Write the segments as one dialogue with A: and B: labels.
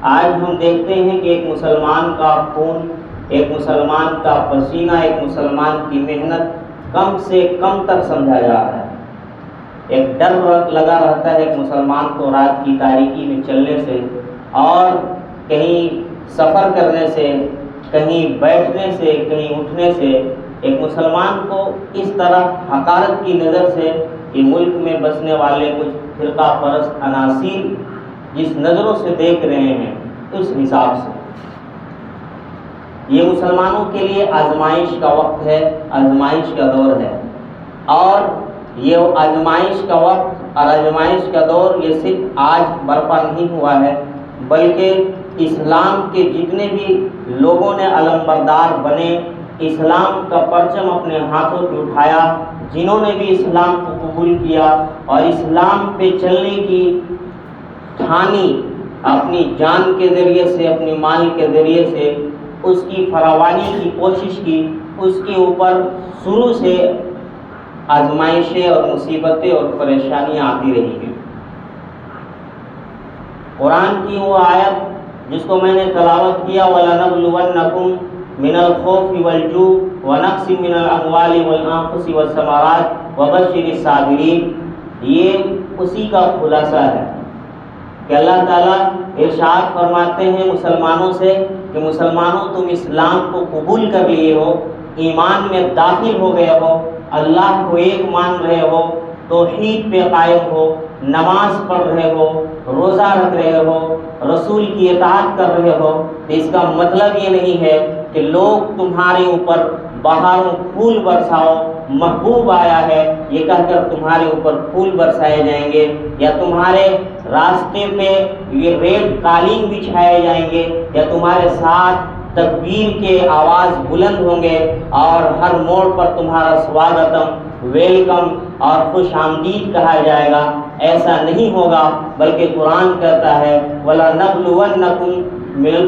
A: آج ہم دیکھتے ہیں کہ ایک مسلمان کا خون، ایک مسلمان کا پسینہ، ایک مسلمان کی محنت کم سے کم تک سمجھا جا رہا ہے۔ ایک ڈر لگا رہتا ہے ایک مسلمان کو رات کی تاریکی میں چلنے سے، اور کہیں سفر کرنے سے، کہیں بیٹھنے سے، کہیں اٹھنے سے۔ ایک مسلمان کو اس طرح حقارت کی نظر سے کہ ملک میں بسنے والے کچھ فرقہ پرست عناصر جس نظروں سے دیکھ رہے ہیں، اس حساب سے یہ مسلمانوں کے لیے آزمائش کا وقت ہے، آزمائش کا دور ہے۔ اور یہ آزمائش کا وقت اور آزمائش کا دور یہ صرف آج برپا نہیں ہوا ہے، بلکہ اسلام کے جتنے بھی لوگوں نے علمبردار بنے، اسلام کا پرچم اپنے ہاتھوں پہ اٹھایا، جنہوں نے بھی اسلام کو قبول کیا اور اسلام پہ چلنے کی ٹھانی، اپنی جان کے ذریعے سے، اپنی مال کے ذریعے سے اس کی فراوانی کی کوشش کی، اس کے اوپر شروع سے آزمائشیں اور مصیبتیں اور پریشانیاں آتی رہی ہیں۔ قرآن کی وہ آیت جس کو میں نے تلاوت کیا، وَلَنَبْلُوَنَّكُمْ مِنَ الْخَوْفِ وَالْجُوعِ وَنَقْصٍ مِنَ الْأَمْوَالِ وَالْأَنفُسِ وَالثَّمَرَاتِ وَبَشِّرِ الصَّابِرِينَ، یہ اسی کا خلاصہ ہے کہ اللہ تعالیٰ ارشاد فرماتے ہیں مسلمانوں سے کہ مسلمانوں تم اسلام کو قبول کر لیے ہو، ایمان میں داخل ہو گئے ہو، اللہ کو ایک مان رہے ہو، توحید پہ قائم ہو، نماز پڑھ رہے ہو، روزہ رکھ رہے ہو، رسول کی اطاعت کر رہے ہو، تو اس کا مطلب یہ نہیں ہے کہ لوگ تمہارے اوپر بہاروں پھول برساؤ، محبوب آیا ہے یہ کہہ کر تمہارے اوپر پھول برسائے جائیں گے، یا تمہارے راستے پہ یہ ریڈ قالین بچھائے جائیں گے، یا تمہارے ساتھ تکبیر کے آواز بلند ہوں گے اور ہر موڑ پر تمہارا سواگتم، ویلکم اور خوش آمدید کہا جائے گا۔ ایسا نہیں ہوگا، بلکہ قرآن کہتا ہے وَلَنَبْلُوَنَّكُمْ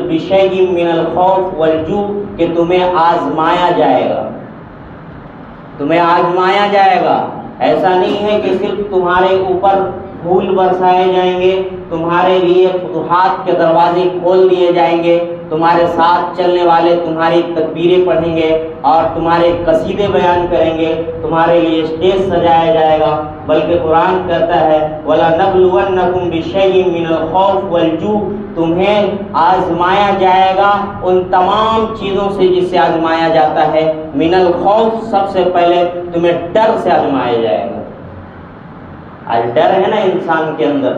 A: بِشَيْءٍ مِّنَ الْخَوْفِ وَالْجُوعِ کہ تمہیں آزمایا جائے گا، تمہیں آزمایا جائے گا۔ ایسا نہیں ہے کہ صرف تمہارے اوپر پھول برسائے جائیں گے، تمہارے لیے فتوحات کے دروازے کھول دیے جائیں گے، تمہارے ساتھ چلنے والے تمہاری تکبیریں پڑھیں گے اور تمہارے قصیدے بیان کریں گے، تمہارے لیے اسٹیج سجایا جائے گا، بلکہ قرآن کہتا ہے وَلَنَبْلُوَنَّكُمْ بِشَيْءٍ مِّنَ الْخَوْفِ وَالْجُوعِ تمہیں آزمایا جائے گا ان تمام چیزوں سے جس سے آزمایا جاتا ہے۔ من الخوف سب سے پہلے تمہیں ڈر سے آزمایا جائے گا۔ آج ڈر ہے نا انسان کے اندر،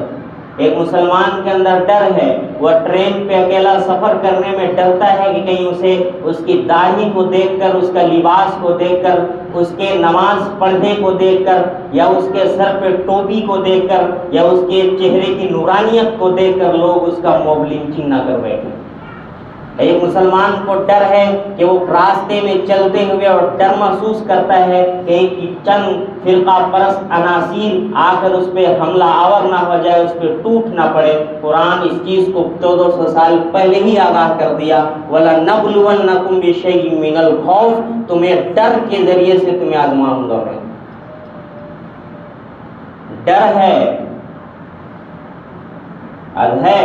A: ایک مسلمان کے اندر ڈر ہے، وہ ٹرین پہ اکیلا سفر کرنے میں ڈرتا ہے کہ کہیں اسے اس کی داڑھی کو دیکھ کر، اس کا لباس کو دیکھ کر، اس کے نماز پڑھنے کو دیکھ کر، یا اس کے سر پہ ٹوپی کو دیکھ کر، یا اس کے چہرے کی نورانیت کو دیکھ کر لوگ اس کا موب لنچنگ نہ کر بیٹھیں۔ ایک مسلمان کو ڈر ہے کہ وہ راستے میں چلتے ہوئے اور ڈر محسوس کرتا ہے کہ چند فرقہ پرست عناصر آ کر اس پہ حملہ آور نہ ہو جائے، اس پہ ٹوٹ نہ پڑے۔ قرآن اس چیز کو 1400 سال پہلے ہی آگاہ کر دیا، وَلَنَبْلُوَنَّكُمْ بِشَيْءٍ مِّنَ الْخَوْفِ تمہیں ڈر کے ذریعے سے تمہیں آزماؤں گا میں۔ ڈر ہے، ہے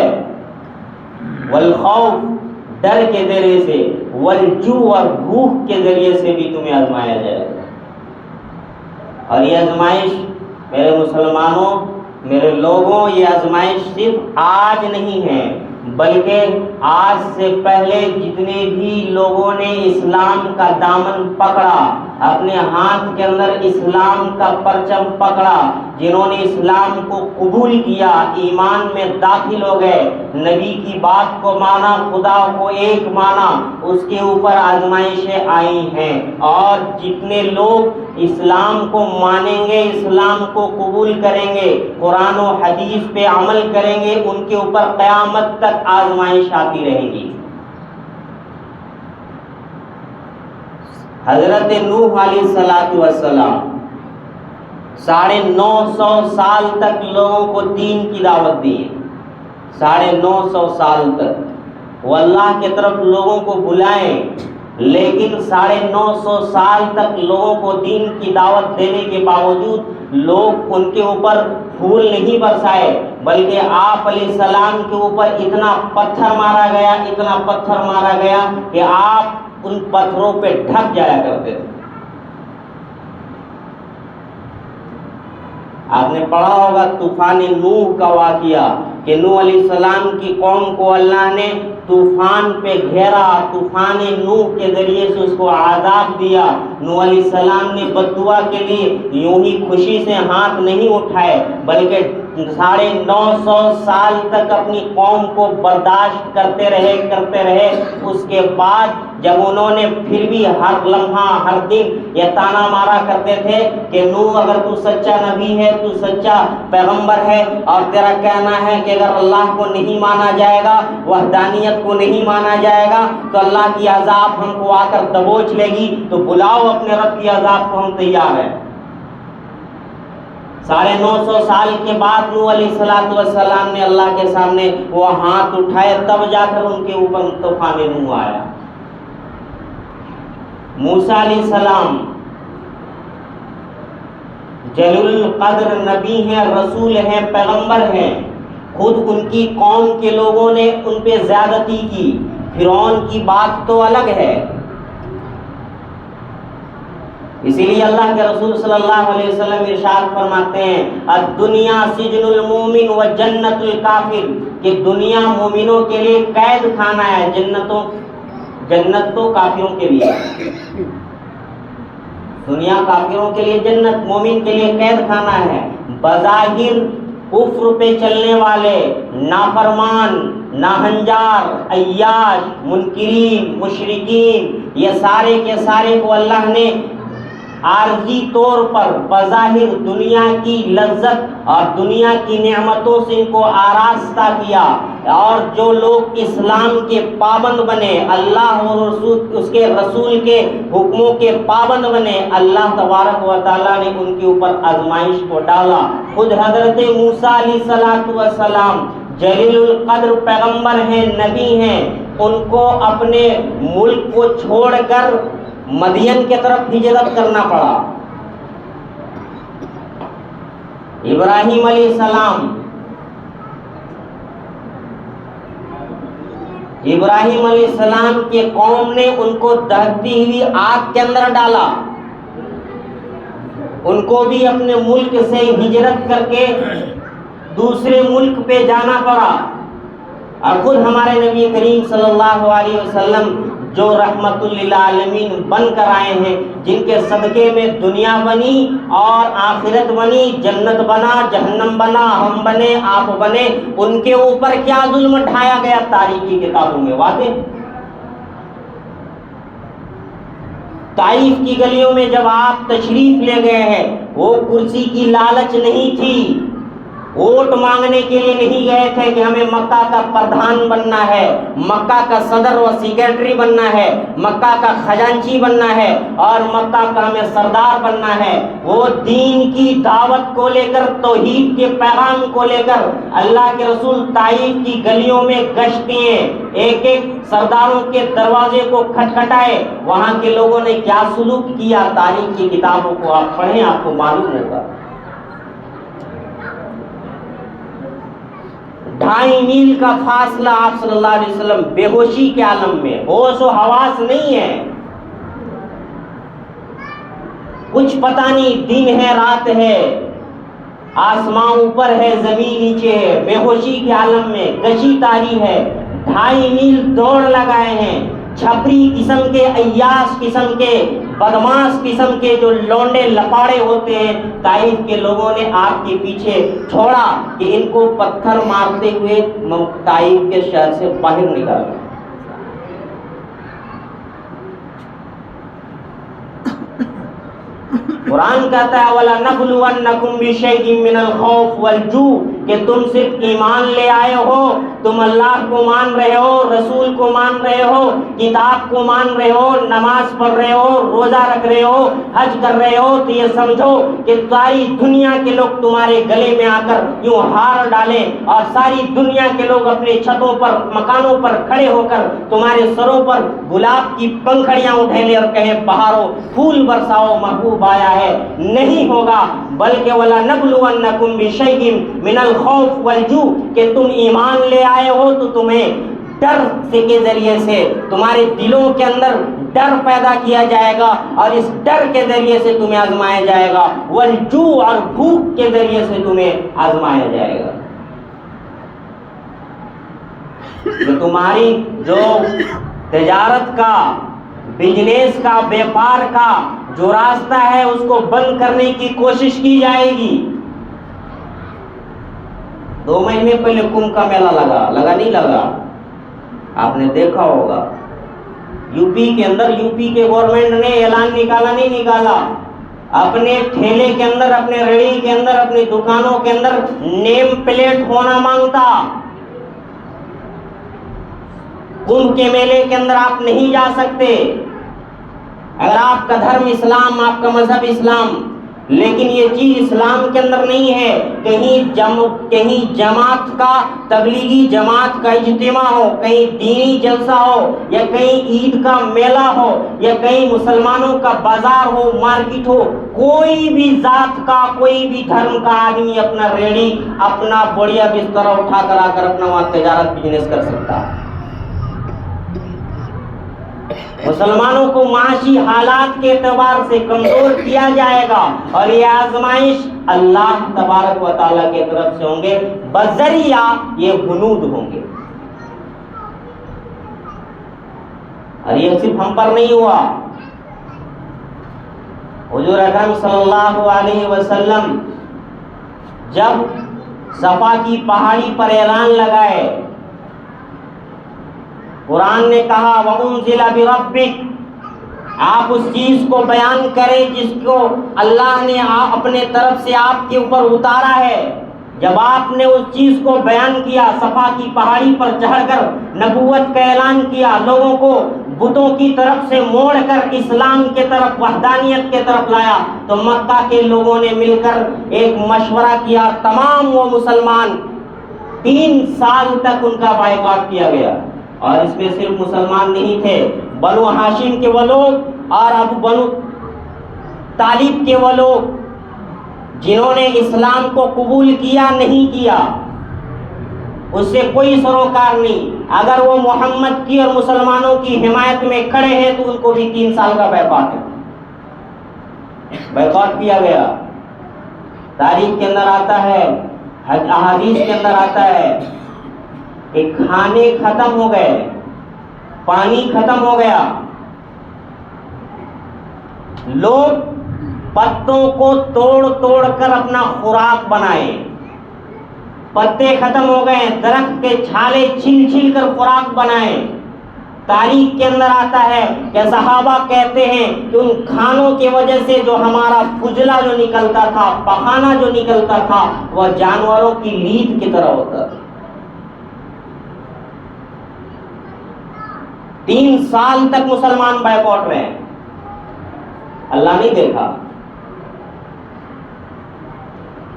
A: والخوف ڈر کے ذریعے سے، والجوع اور بھوک کے ذریعے سے بھی تمہیں آزمایا جائے گا۔ اور یہ آزمائش میرے مسلمانوں، میرے لوگوں، یہ آزمائش صرف آج نہیں ہے، بلکہ آج سے پہلے جتنے بھی لوگوں نے اسلام کا دامن پکڑا، اپنے ہاتھ کے اندر اسلام کا پرچم پکڑا، جنہوں نے اسلام کو قبول کیا، ایمان میں داخل ہو گئے، نبی کی بات کو مانا، خدا کو ایک مانا، اس کے اوپر آزمائشیں آئی ہیں۔ اور جتنے لوگ اسلام کو مانیں گے، اسلام کو قبول کریں گے، قرآن و حدیث پہ عمل کریں گے، ان کے اوپر قیامت تک آزمائش آتی رہے گی۔ حضرت نوح علیہ السلام 950 سال تک لوگوں کو دین کی دعوت دی ہے، 950 سال تک وہ اللہ کی طرف لوگوں کو بلائیں، لیکن 950 سال تک لوگوں کو دین کی دعوت دینے کے باوجود لوگ ان کے اوپر پھول نہیں برسائے، بلکہ آپ علیہ السلام کے اوپر اتنا پتھر مارا گیا، اتنا پتھر مارا گیا کہ آپ ان پتھروں پہ ڈھک جایا کرتے تھے۔ آپ نے پڑھا ہوگا طوفان نوح کا واقعہ کہ نوح علیہ السلام کی قوم کو اللہ نے طوفان پہ گھیرا، طوفان نوح کے ذریعے سے اس کو عذاب دیا۔ نوح علیہ السلام نے بد دعا کے لیے یوں ہی خوشی سے ہاتھ نہیں اٹھائے، بلکہ 950 سال تک اپنی قوم کو برداشت کرتے رہے۔ اس کے بعد جب انہوں نے پھر بھی ہر لمحہ ہر دن یہ تانا مارا کرتے تھے کہ نوح اگر تو سچا نبی ہے، تو سچا پیغمبر ہے، اور تیرا کہنا ہے کہ اگر اللہ کو نہیں مانا جائے گا، وحدانیت کو نہیں مانا جائے گا، تو اللہ کی عذاب ہم کو آ کر دبوچ لے گی، تو بلاؤ اپنے رب کی عذاب کو، ہم تیار ہیں۔ 950 سال کے بعد نوح علیہ السلام نے اللہ کے سامنے وہ ہاتھ اٹھائے، تب جا کر ان کے اوپر طوفان نوح آیا۔ موسیٰ علیہ السلام جلیل القدر نبی ہیں، رسول ہیں، پیغمبر ہیں، خود ان کی قوم کے لوگوں نے ان پہ زیادتی کی۔ فرعون کی بات تو الگ ہے، اسی لیے اللہ کے رسول صلی اللہ علیہ وسلم ارشاد فرماتے ہیں الدنیا سجن المومن و جنت الکافر، کہ دنیا مومنوں کے لیے قید خانہ ہے، جنت تو کافروں کے لیے، دنیا کافروں کے لیے جنت، مومن کے لیے قید خانہ ہے۔ بظاہر کفر پہ چلنے والے، نافرمان، ناہنجار، عیاش، منکرین، مشرکین، یہ سارے کے سارے کو اللہ نے عارضی طور پر بظاہر دنیا کی لذت اور دنیا کی نعمتوں سے ان کو آراستہ کیا، اور جو لوگ اسلام کے پابند بنے، اللہ اور اس کے رسول کے حکموں کے پابند بنے، اللہ تبارک و تعالیٰ نے ان کے اوپر آزمائش کو ڈالا۔ خود حضرت موسیٰ علیہ السلام جلیل القدر پیغمبر ہیں، نبی ہیں، ان کو اپنے ملک کو چھوڑ کر مدین کی طرف ہجرت کرنا پڑا۔ ابراہیم علیہ السلام کے قوم نے ان کو دہتی ہوئی آگ کے اندر ڈالا، ان کو بھی اپنے ملک سے ہجرت کر کے دوسرے ملک پہ جانا پڑا۔ اور خود ہمارے نبی کریم صلی اللہ علیہ وسلم جو رحمت للعالمین بن کر آئے ہیں، جن کے صدقے میں دنیا بنی اور آخرت بنی، جنت بنا، جہنم بنا، ہم بنے، آپ بنے، ان کے اوپر کیا ظلم ڈھایا گیا تاریخی کتابوں میں واضح۔ طائف کی گلیوں میں جب آپ تشریف لے گئے ہیں، وہ کرسی کی لالچ نہیں تھی، ووٹ مانگنے کے لیے نہیں گئے تھے کہ ہمیں مکہ کا پردھان بننا ہے، مکہ کا صدر و سیکریٹری بننا ہے، مکہ کا خزانچی بننا ہے، اور مکہ کا ہمیں سردار بننا ہے۔ وہ دین کی دعوت کو لے کر، توحید کے پیغام کو لے کر اللہ کے رسول طائف کی گلیوں میں گشت کیے، ایک ایک سرداروں کے دروازے کو کھٹکھٹائے، وہاں کے لوگوں نے کیا سلوک کیا، تاریخ کی کتابوں کو آپ پڑھیں، آپ کو معلوم ہوگا۔ 2.5 میل کا فاصلہ، آپ صلی اللہ علیہ وسلم بے ہوشی کے عالم میں، ہوش و حواس نہیں ہے، کچھ پتہ نہیں، دن ہے رات ہے، آسمان اوپر ہے زمین نیچے ہے، بے ہوشی کے عالم میں گشی تاری ہے، 2.5 میل دوڑ لگائے ہیں۔ چھپری قسم کے، عیاش قسم کے، بدماش قسم کے جو لونڈے لپاڑے ہوتے ہیں، طائف کے لوگوں نے آپ کے پیچھے چھوڑا کہ ان کو پتھر مارتے ہوئے طائف کے شہر سے باہر نکالا۔ قرآن کہتا ہے وَلَنَبْلُوَنَّكُمْ بِشَيْءٍ مِّنَ الْخَوْفِ وَالْجُوعِ، کہ تم صرف ایمان لے آئے ہو، تم اللہ کو مان رہے ہو، رسول کو مان رہے ہو، کتاب کو مان رہے ہو، نماز پڑھ رہے ہو، روزہ رکھ رہے ہو، حج کر رہے ہو، تو یہ سمجھو کہ ساری دنیا کے لوگ تمہارے گلے میں آ کر یوں ہار ڈالیں، اور ساری دنیا کے لوگ اپنے چھتوں پر، مکانوں پر کھڑے ہو کر تمہارے سروں پر گلاب کی پنکھڑیاں اٹھے لے اور کہیں بہارو، پھول برساؤ، محبوب آیا ہے۔ نہیں ہوگا، بلکہ وَلَنَبْلُوَنَّكُمْ بِشَيْءٍ مِّنَ الْخَوْفِ وَالْجُوعِ کہ تم ایمان لے آئے ہو تو تمہیں ڈر کے ذریعے سے تمہارے دلوں کے اندر ڈر پیدا کیا جائے گا اور اس ڈر کے ذریعے سے تمہیں آزمایا جائے گا، والجوع اور بھوک کے ذریعے سے تمہیں آزمایا جائے گا۔ تو تمہاری جو تجارت کا، بزنس کا، بیپار کا جو راستہ ہے اس کو بند کرنے کی کوشش کی جائے گی۔ 2 مہینے پہلے کمبھ کا میلہ لگا نہیں لگا؟ آپ نے دیکھا ہوگا یو پی کے اندر، یو پی کے گورنمنٹ نے اعلان نکالا نہیں نکالا، اپنے ٹھیلے کے اندر، اپنے ریڑھی کے اندر، اپنی دکانوں کے اندر نیم پلیٹ ہونا مانگتا۔ کمبھ کے میلے کے اندر آپ نہیں جا سکتے اگر آپ کا دھرم اسلام، آپ کا مذہب اسلام، لیکن یہ چیز اسلام کے اندر نہیں ہے۔ کہیں جماعت کا، تبلیغی جماعت کا اجتماع ہو، کہیں دینی جلسہ ہو، یا کہیں عید کا میلہ ہو، یا کہیں مسلمانوں کا بازار ہو، مارکیٹ ہو، کوئی بھی ذات کا، کوئی بھی دھرم کا آدمی اپنا ریڑھی، اپنا بڑھیا بستر اٹھا کر آ کر اپنا وہاں تجارت بزنس کر سکتا ہے۔ مسلمانوں کو معاشی حالات کے اعتبار سے کمزور کیا جائے گا، اور یہ آزمائش اللہ تبارک و تعالیٰ کی طرف سے ہوں گے، بذریعہ یہ ہنود ہوں گے۔ اور یہ صرف ہم پر نہیں ہوا، حضور اکرم صلی اللہ علیہ وسلم جب صفا کی پہاڑی پر اعلان لگائے، قرآن نے کہا وَأُنزِلَ بِرَبِّكَ، آپ اس چیز کو بیان کریں جس کو اللہ نے اپنے طرف سے آپ کے اوپر اتارا ہے۔ جب آپ نے اس چیز کو بیان کیا، صفا کی پہاڑی پر چڑھ کر نبوت کا اعلان کیا، لوگوں کو بتوں کی طرف سے موڑ کر اسلام کے طرف، وحدانیت کے طرف لایا، تو مکہ کے لوگوں نے مل کر ایک مشورہ کیا، تمام وہ مسلمان 3 سال تک ان کا بائیکاٹ کیا گیا۔ اور اس میں صرف مسلمان نہیں تھے، بنو ہاشم کے وہ لوگ اور ابو بنو طالب کے وہ لوگ جنہوں نے اسلام کو قبول کیا نہیں کیا، اس سے کوئی سروکار نہیں۔ اگر وہ محمد کی اور مسلمانوں کی حمایت میں کھڑے ہیں تو ان کو بھی 3 سال کا بائیکاٹ کیا گیا۔ تاریخ کے اندر آتا ہے، احادیث کے اندر آتا ہے کہ کھانے ختم ہو گئے، پانی ختم ہو گیا، لوگ پتوں کو توڑ توڑ کر اپنا خوراک بنائے، پتے ختم ہو گئے، درخت کے چھالے چھل چھل کر خوراک بنائے۔ تاریخ کے اندر آتا ہے کہ صحابہ کہتے ہیں کہ ان کھانوں کی وجہ سے جو ہمارا فضلہ جو نکلتا تھا، پخانہ جو نکلتا تھا، وہ جانوروں کی لید کی طرح ہوتا تھا۔ 3 سال تک مسلمان بائیکاٹ رہے ہیں، اللہ نہیں دیکھا۔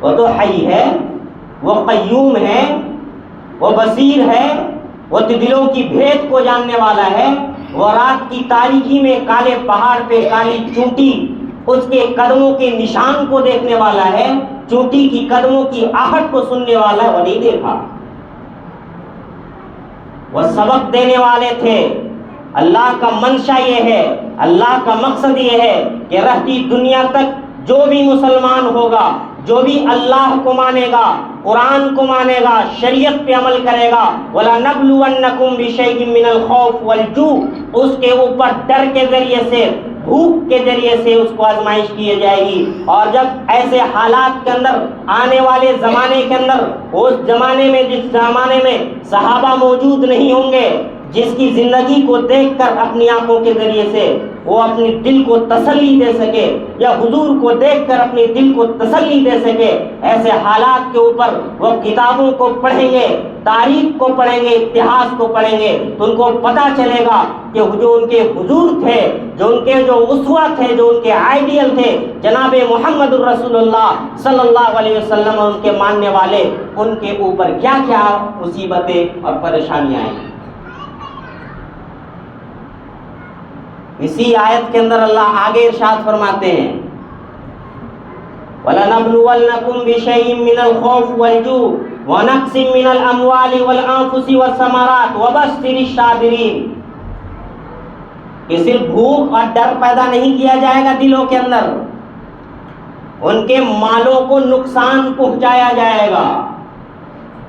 A: وہ تو حی ہے، وہ قیوم ہے، وہ بصیر ہے، وہ دلوں کی بھید کو جاننے والا ہے۔ وہ رات کی تاریکی میں کالے پہاڑ پہ کالی چونٹی، اس کے قدموں کے نشان کو دیکھنے والا ہے، چونٹی کی قدموں کی آہٹ کو سننے والا ہے، وہ نہیں دیکھا۔ وہ سبق دینے والے تھے۔ اللہ کا منشا یہ ہے، اللہ کا مقصد یہ ہے کہ رہتی دنیا تک جو بھی مسلمان ہوگا، جو بھی اللہ کو مانے گا، قرآن کو مانے گا، شریعت پہ عمل کرے گا، وَلَنَبْلُوَنَّكُمْ بِشَيْءٍ مِّنَ الْخَوْفِ وَالْجُوعِ، اس کے اوپر ڈر کے ذریعے سے، بھوک کے ذریعے سے اس کو آزمائش کی جائے گی۔ اور جب ایسے حالات کے اندر آنے والے زمانے کے اندر، اس زمانے میں جس زمانے میں صحابہ موجود نہیں ہوں گے، جس کی زندگی کو دیکھ کر اپنی آنکھوں کے ذریعے سے وہ اپنے دل کو تسلی دے سکے، یا حضور کو دیکھ کر اپنے دل کو تسلی دے سکے، ایسے حالات کے اوپر وہ کتابوں کو پڑھیں گے، تاریخ کو پڑھیں گے، اتہاس کو پڑھیں گے، تو ان کو پتہ چلے گا کہ جو ان کے حضور تھے، جو ان کے جو اسوہ تھے، جو ان کے آئیڈیل تھے، جناب محمد الرسول اللہ صلی اللہ علیہ وسلم اور ان کے ماننے والے، ان کے اوپر کیا کیا مصیبتیں اور پریشانیاں آئیں۔ اسی آیت کے اندر اللہ آگے ارشاد فرماتے ہیں وَلَنَبْلُوَنَّكُمْ بِشَيْءٍ مِّنَ الْخَوْفِ وَالْجُوعِ وَنَقْصٍ مِّنَ الْأَمْوَالِ وَالْأَنفُسِ وَالثَّمَرَاتِ وَبَشِّرِ الصَّابِرِينَ کہ صرف بھوک اور ڈر پیدا نہیں کیا جائے گا دلوں کے اندر، ان کے مالوں کو نقصان پہنچایا جائے گا،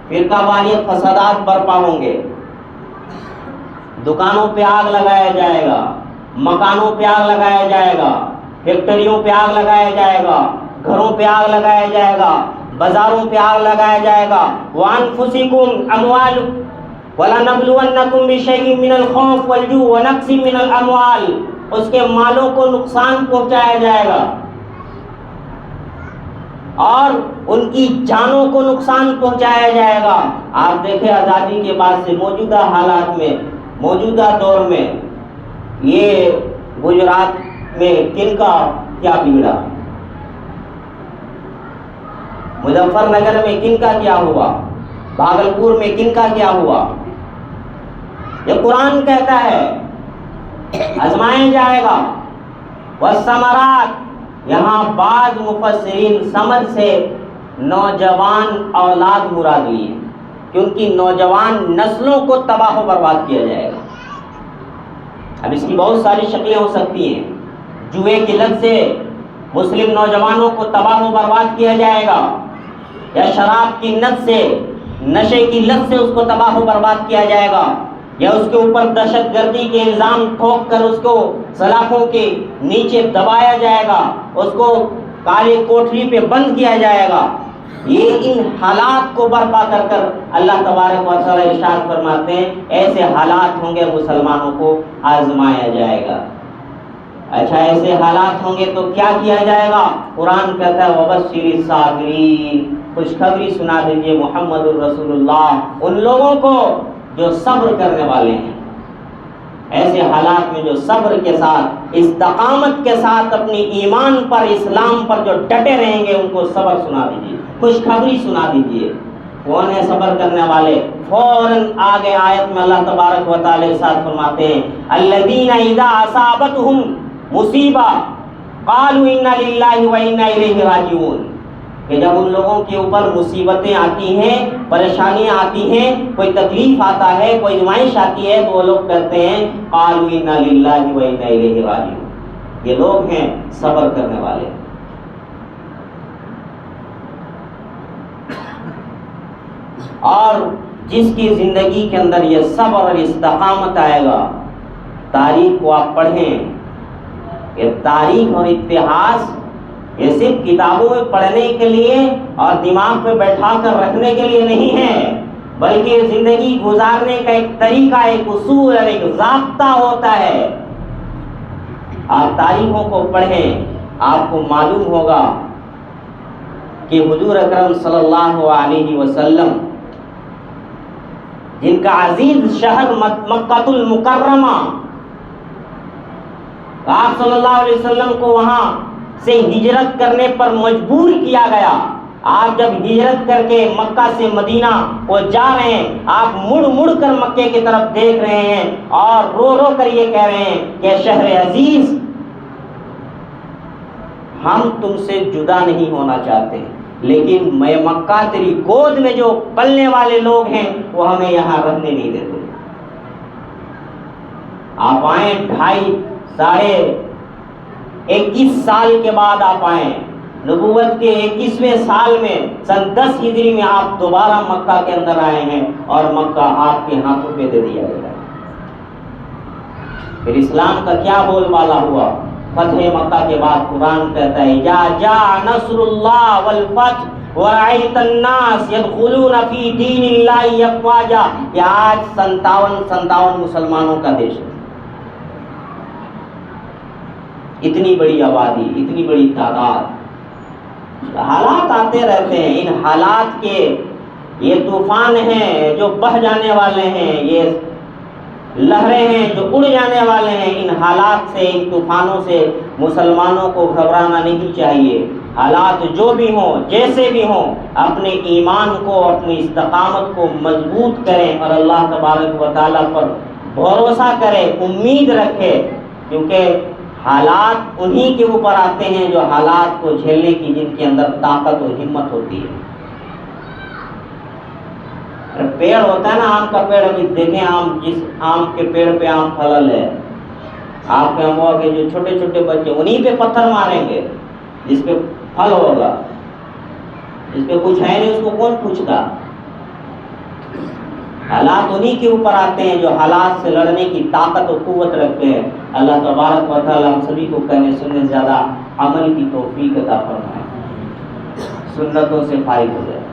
A: فرقہ واریت فسادات برپا ہوں گے، دکانوں پہ آگ لگایا جائے گا، مکانوں پہ آگ لگایا جائے گا، فیکٹریوں پہ آگ لگایا جائے گا، گھروں پہ آگ لگایا جائے گا، بازاروں پہ آگ لگایا جائے گا۔ وَأَنفُسِكُمْ أَمْوَالُ وَلَنَبْلُوَنَّكُمْ بِشَيْءٍ مِّنَ الْخَوْفِ وَالْجُوعِ وَنَقْصٍ مِّنَ الْأَمْوَالِ، اس کے مالوں کو نقصان پہنچایا جائے گا اور ان کی جانوں کو نقصان پہنچایا جائے گا۔ آپ دیکھیں آزادی کے بعد سے موجودہ حالات میں، موجودہ دور میں یہ گجرات میں کن کا کیا بگڑا، مظفر نگر میں کن کا کیا ہوا، بھاگلپور میں کن کا کیا ہوا، یہ قرآن کہتا ہے آزمایا جائے گا۔ والثمرات، یہاں بعض مفسرین سمجھ سے نوجوان اولاد مراد لی ہے، کیونکہ نوجوان نسلوں کو تباہ و برباد کیا جائے گا۔ اب اس کی بہت ساری شکلیں ہو سکتی ہیں، جوئے کی لت سے مسلم نوجوانوں کو تباہ و برباد کیا جائے گا، یا شراب کی لت سے، نشے کی لت سے اس کو تباہ و برباد کیا جائے گا، یا اس کے اوپر دہشت گردی کے الزام ٹھوک کر اس کو سلاخوں کے نیچے دبایا جائے گا، اس کو کالی کوٹری پہ بند کیا جائے گا۔ یہ ان حالات کو برپا کر کر اللہ تبارک و تعالی ارشاد فرماتے ہیں ایسے حالات ہوں گے مسلمانوں کو آزمایا جائے گا۔ اچھا ایسے حالات ہوں گے تو کیا کیا جائے گا؟ قرآن کہتا ہے وَبَشِّرِ الصَّابِرِينَ، خوشخبری سنا دیجئے محمد الرسول اللہ ان لوگوں کو جو صبر کرنے والے ہیں، ایسے حالات میں جو صبر کے ساتھ، استقامت کے ساتھ اپنی ایمان پر، اسلام پر جو ڈٹے رہیں گے، ان کو صبر سنا دیجئے، خوشخبری سنا دیجئے۔ کون ہے صبر کرنے والے؟ فوراً آگے آیت میں اللہ تبارک و تعالی ارشاد فرماتے ہیں الذین اذا اصابتهم مصیبہ قالوا انا للہ وانا الیہ راجعون، کہ جب ان لوگوں کے اوپر مصیبتیں آتی ہیں، پریشانیاں آتی ہیں، کوئی تکلیف آتا ہے، کوئی نمائش آتی ہے، تو وہ لوگ کہتے ہیں قالوا انا للہ وانا الیہ راجعون، یہ لوگ ہیں صبر کرنے والے۔ اور جس کی زندگی کے اندر یہ صبر اور استقامت آئے گا، تاریخ کو آپ پڑھیں، یہ تاریخ اور اتہاس یہ صرف کتابوں میں پڑھنے کے لیے اور دماغ پہ بیٹھا کر رکھنے کے لیے نہیں ہے، بلکہ زندگی گزارنے کا ایک طریقہ، ایک اصول اور ایک ضابطہ ہوتا ہے۔ آپ تاریخوں کو پڑھیں، آپ کو معلوم ہوگا کہ حضور اکرم صلی اللہ علیہ وسلم جن کا عزیز شہر مکہ المکرمہ، آپ صلی اللہ علیہ وسلم کو وہاں سے ہجرت کرنے پر مجبور کیا گیا۔ آپ جب ہجرت کر کے مکہ سے مدینہ وہ جا رہے ہیں، آپ مڑ مڑ کر مکے کی طرف دیکھ رہے ہیں اور رو رو کر یہ کہہ رہے ہیں کہ شہر عزیز، ہم تم سے جدا نہیں ہونا چاہتے، لیکن میں مکہ تیری گود میں جو پلنے والے لوگ ہیں وہ ہمیں یہاں رہنے نہیں دیتے۔ آپ آئیں 21 سال کے بعد آپ آئیں، نبوت کے 21ویں سال میں سن 10 ہجری میں آپ دوبارہ مکہ کے اندر آئے ہیں اور مکہ آپ کے ہاتھوں پہ دے دیا گیا۔ پھر اسلام کا کیا بول بالا ہوا؟ فتح مکہ کے بعد قرآن کہتا ہے جا نصر اللہ والفتح ورأیت الناس يدخلون فی دین اللہ افواجا، کہ آج 57 مسلمانوں کا دیش ہے، اتنی بڑی آبادی، اتنی بڑی تعداد۔ حالات آتے رہتے ہیں، ان حالات کے یہ طوفان ہیں جو بہہ جانے والے ہیں، یہ لہریں ہیں جو اڑ جانے والے ہیں۔ ان حالات سے، ان طوفانوں سے مسلمانوں کو گھبرانا نہیں چاہیے۔ حالات جو بھی ہوں، جیسے بھی ہوں، اپنے ایمان کو، اپنی استقامت کو مضبوط کریں اور اللہ تبارک و تعالیٰ پر بھروسہ کریں، امید رکھیں، کیونکہ حالات انہی کے اوپر آتے ہیں جو حالات کو جھیلنے کی جن کے اندر طاقت و ہمت ہوتی ہے۔ پیڑ ہوتا ہے نا، آم کا پیڑ، ابھی دیکھیں جس آم کے پیڑ پہ آم پھلل ہے، آپ کے اموا کے جو چھوٹے چھوٹے بچے انہی پہ پتھر ماریں گے جس پہ پھل ہوگا، جس پہ کچھ ہے نہیں اس کو کون پوچھتا۔ حالات انہی کے اوپر آتے ہیں جو حالات سے لڑنے کی طاقت و قوت رکھتے ہیں۔ اللہ تبارک و تعالی ہم سبھی کو کہنے سننے زیادہ عمل کی توفیق عطا فرمائے، سنتوں سے فائد ہو جائے۔